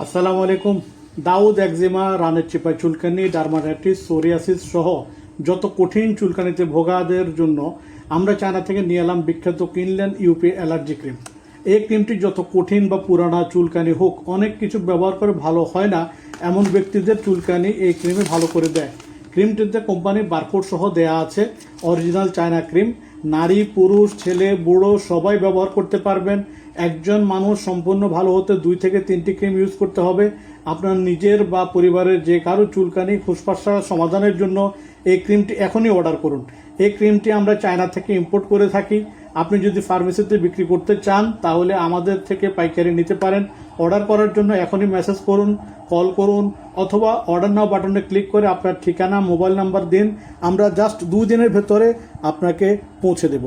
আসসালামু আলাইকুম। দাউদ একজিমা, রানের চিপায় চুলকানি, ডার্মাটাইটিস, সোরিয়াসিস সহ যত কঠিন চুলকানিতে ভোগাদের জন্য আমরা চায়না থেকে নিয়ে এলাম বিখ্যাত কিনলেন ইউপি অ্যালার্জি ক্রিম। এই ক্রিমটি যত কঠিন বা পুরানা চুলকানি হোক, অনেক কিছু ব্যবহার করে ভালো হয় না এমন ব্যক্তিদের চুলকানি এই ক্রিমে ভালো করে দেয়। ক্রিমটিতে কোম্পানির বারকোড সহ দেয়া আছে। অরিজিনাল চায়না ক্রিম, নারী পুরুষ ছেলে বুড়ো সবাই ব্যবহার করতে পারবেন। একজন মানুষ সম্পূর্ণ ভালো হতে 2 থেকে 3টি ক্রিম ইউজ করতে হবে। আপনার নিজের বা পরিবারের যে কারো চুলকানি ফুসফাসা সমাধানের জন্য এই ক্রিমটি এখনই অর্ডার করুন। এই ক্রিমটি আমরা চায়না থেকে ইম্পোর্ট করে থাকি। আপনি যদি ফার্মেসিতে বিক্রি করতে চান তাহলে আমাদের থেকে পাইকারি নিতে পারেন। অর্ডার করার জন্য এখনই মেসেজ করুন, কল করুন অথবা অর্ডার নাও বাটনে ক্লিক করে আপনার ঠিকানা মোবাইল নাম্বার দিন। আমরা জাস্ট 2 দিনের ভেতরে আপনাকে পৌঁছে দেব।